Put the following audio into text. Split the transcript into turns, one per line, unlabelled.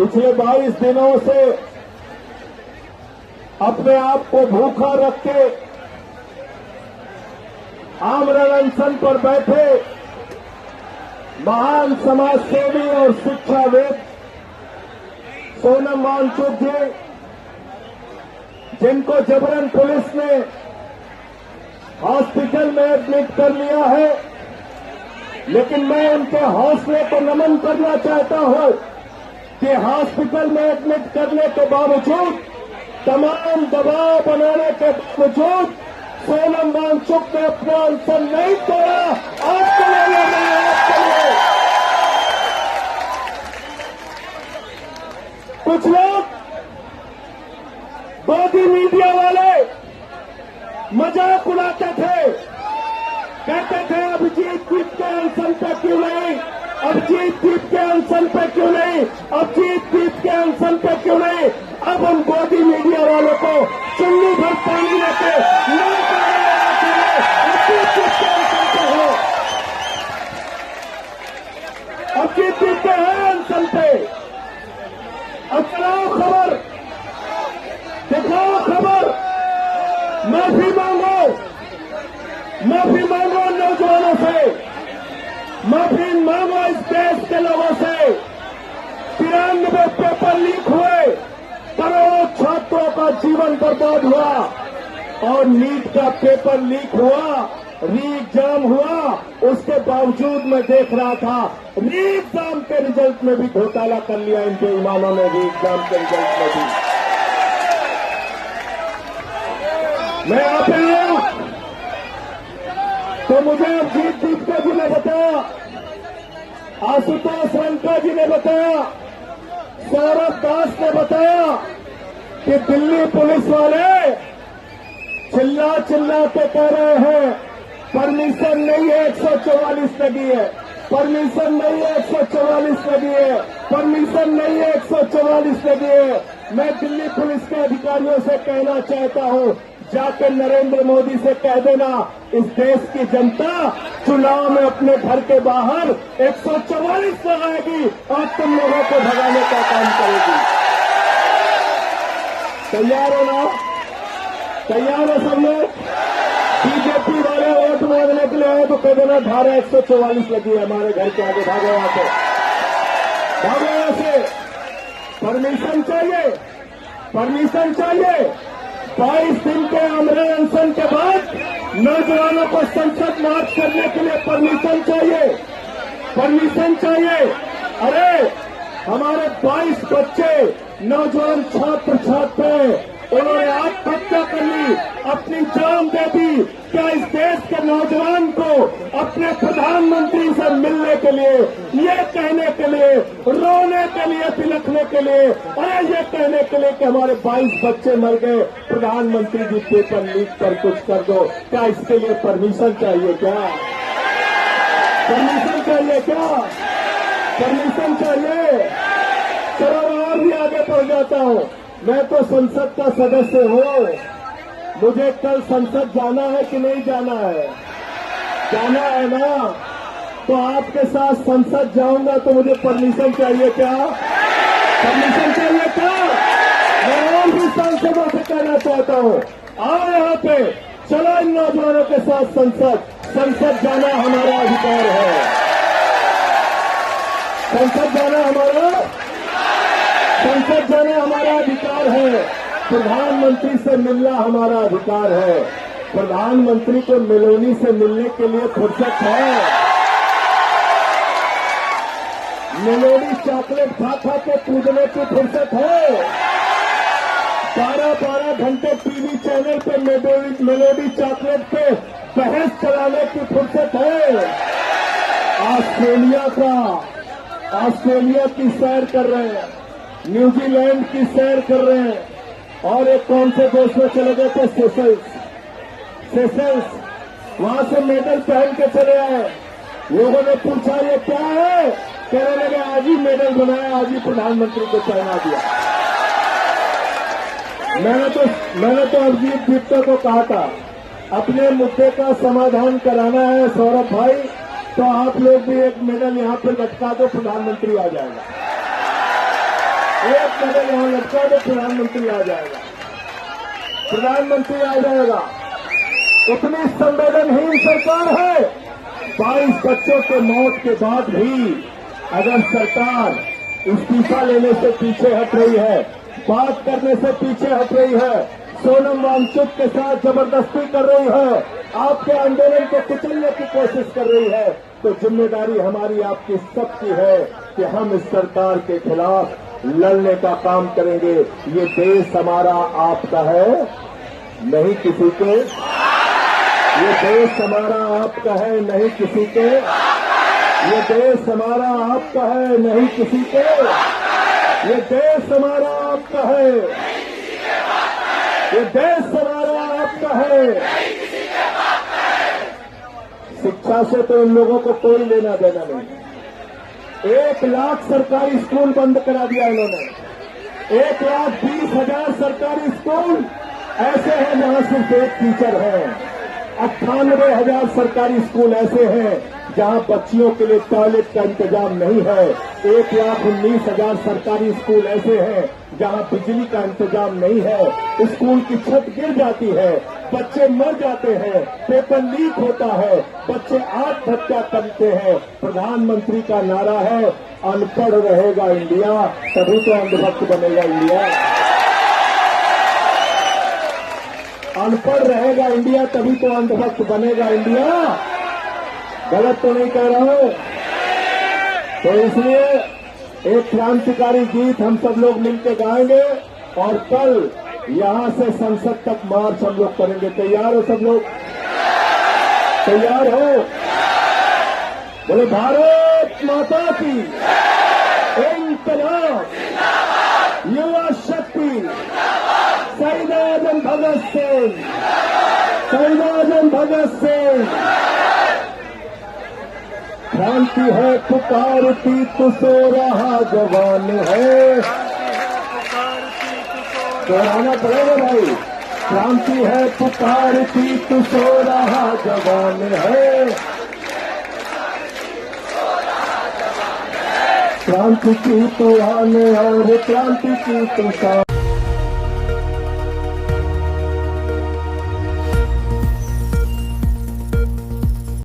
पिछले 22 दिनों से अपने आप को भूखा रख के आमरण अनशन पर बैठे महान समाज सेवी और शिक्षाविद सोनम वांगचुक जी, जिनको जबरन पुलिस ने हॉस्पिटल में एडमिट कर लिया है, लेकिन मैं उनके हौसले को नमन करना चाहता हूं कि हॉस्पिटल में एडमिट करने के बावजूद, तमाम दबाव बनाने के बावजूद सोनम वांगचुक ने अपना अनशन नहीं तोड़ा। आपके लिए नहीं, आपके लिए। कुछ लोग गोदी मीडिया वाले मजाक उड़ाते थे, कहते थे अभिजीत दीप के अनशन पे क्यों नहीं, अभिजीत दीप के अनशन पे क्यों नहीं, अभिजीत दीप के अनशन पे क्यों नहीं। अब उन गोदी मीडिया वालों को चुन्नी भर पानी लेके अभिजीत दीप के अनशन पे हो, अभिजीत दीप के हैं अनशन पे। अब चलाओ खबर, दिखाओ खबर, माफी मांगो, माफी मांगो नौजवानों से, माफी मांगो इस देश के लोगों से। 93 पेपर लीक हुए, करोड़ों छात्रों का जीवन बर्बाद हुआ, और नीट का पेपर लीक हुआ, री एग्जाम हुआ, उसके बावजूद मैं देख रहा था री एग्जाम के रिजल्ट में भी घोटाला कर लिया इनके ईमानों ने, री एग्जाम के रिजल्ट में भी। मैं यहाँ पे आया तो मुझे अभिजीत दीपका जी ने बताया, आशुतोष रंका जी ने बताया, सौरभ दास ने बताया कि दिल्ली पुलिस वाले चिल्ला चिल्ला के कह रहे हैं परमिशन नहीं है, 144 लगी है, परमिशन नहीं है, 144 लगी है, परमिशन नहीं है, 144 लगी है। मैं दिल्ली पुलिस के अधिकारियों से कहना चाहता हूं, जाकर नरेंद्र मोदी से कह देना, इस देश की जनता चुनाव में अपने घर के बाहर 144 लगाएगी और तुम लोगों को भगाने का काम करेगी। तैयार हो ना? तैयार हो सब लोग? बीजेपी वाले वोट मांगने के लिए आए तो कह देना धारा 144 लगी है हमारे घर के आगे, भागो यहां से, भागो यहां से। परमिशन चाहिए, परमिशन चाहिए। 22 दिन के आमरण अनशन के बाद नौजवानों को संसद मार्च करने के लिए परमिशन चाहिए, परमिशन चाहिए। अरे हमारे 22 बच्चे नौजवान छात्र छात्राएं, उन्होंने आत्महत्या कर ली, अपनी जान दे दी। क्या इस देश के नौजवान को अपने प्रधानमंत्री से मिलने के लिए, ये कहने के लिए, रोने के लिए, बिलखने के लिए, अरे ये कहने के लिए कि हमारे 22 बच्चे मर गए, प्रधानमंत्री जी पेपर लीक कर कुछ कर दो, क्या इसके लिए परमिशन चाहिए? क्या परमिशन चाहिए? क्या परमिशन चाहिए? चलो और भी आगे बढ़ जाता हूं। मैं तो संसद का सदस्य हूं, मुझे कल संसद जाना है कि नहीं जाना है? जाना है ना? तो आपके साथ संसद जाऊंगा तो मुझे परमिशन चाहिए क्या? परमिशन चाहिए क्या? मैं और भी सांसदों से कहना चाहता हूं, आओ यहाँ पे, चलो इन नौजवानों के साथ संसद जाना हमारा अधिकार है, संसद जाना हमारा अधिकार है। प्रधानमंत्री से मिलना हमारा अधिकार है। प्रधानमंत्री को मेलोनी से मिलने के लिए फुर्सत है? मेलोनी चॉकलेट खा खा के कूदने की फुर्सत है? 12-12 घंटे टीवी चैनल पे मेलोडी चॉकलेट पे बहस चलाने की फुर्सत है? ऑस्ट्रेलिया की सैर कर रहे हैं, न्यूजीलैंड की सैर कर रहे हैं, और एक कौन से देश में चले गए थे, सेशल्स, वहां से मेडल पहन के चले आए। लोगों ने पूछा ये क्या है, कहने लगे आज ही मेडल बनाया, आज ही प्रधानमंत्री को पहना दिया। मैंने तो अभिजीत दीपका को कहा था, अपने मुद्दे का समाधान कराना है सौरभ भाई, तो आप लोग भी एक मेडल यहां पर लटका दो, प्रधानमंत्री आ जाएगा। एक कदम यहां लटका तो प्रधानमंत्री आ जाएगा, प्रधानमंत्री आ जाएगा। इतनी संवेदनहीन सरकार है। 22 बच्चों के मौत के बाद भी अगर सरकार इस्तीफा लेने से पीछे हट रही है, बात करने से पीछे हट रही है, सोनम वांगचुक के साथ जबरदस्ती कर रही है, आपके आंदोलन को कुचलने की कोशिश कर रही है, तो जिम्मेदारी हमारी आपकी सबकी है कि हम इस सरकार के खिलाफ लड़ने का काम करेंगे। ये देश हमारा आपका है, नहीं किसी के। ये देश हमारा आपका है, नहीं किसी के। ये देश हमारा आपका है, नहीं किसी के। ये देश हमारा आपका है, ये देश हमारा आपका है। शिक्षा से तो इन लोगों को कोई लेना देना नहीं। 1 लाख सरकारी स्कूल बंद करा दिया इन्होंने। 1,20,000 सरकारी स्कूल ऐसे हैं जहां सिर्फ एक टीचर है। 98,000 सरकारी स्कूल ऐसे हैं जहां बच्चियों के लिए टॉयलेट का इंतजाम नहीं है। 1,19,000 सरकारी स्कूल ऐसे हैं जहां बिजली का इंतजाम नहीं है। स्कूल की छत गिर जाती है, बच्चे मर जाते हैं, पेपर लीक होता है, बच्चे आत्महत्या करते हैं। प्रधानमंत्री का नारा है, अनपढ़ रहेगा इंडिया, तभी तो अंधभक्त बनेगा इंडिया। अनपढ़ रहेगा इंडिया, तभी तो अंधभक्त बनेगा इंडिया। गलत तो नहीं कह रहा हूं। तो इसलिए एक क्रांतिकारी गीत हम सब लोग मिलकर गाएंगे और कल यहां से संसद तक मार्च हम लोग करेंगे। तैयार हो सब लोग? तैयार हो? बोले भारत माता की इंकलाब, युवा शक्ति, शहीद आजम भगत सिंह, शहीद आजम भगत सिंह। क्रांति है पुकारती तो सो रहा जवान है। दोहराना पड़ेगा भाई। क्रांति है पुकारती तो सो रहा जवान है। क्रांति की तो आने और क्रांति की तो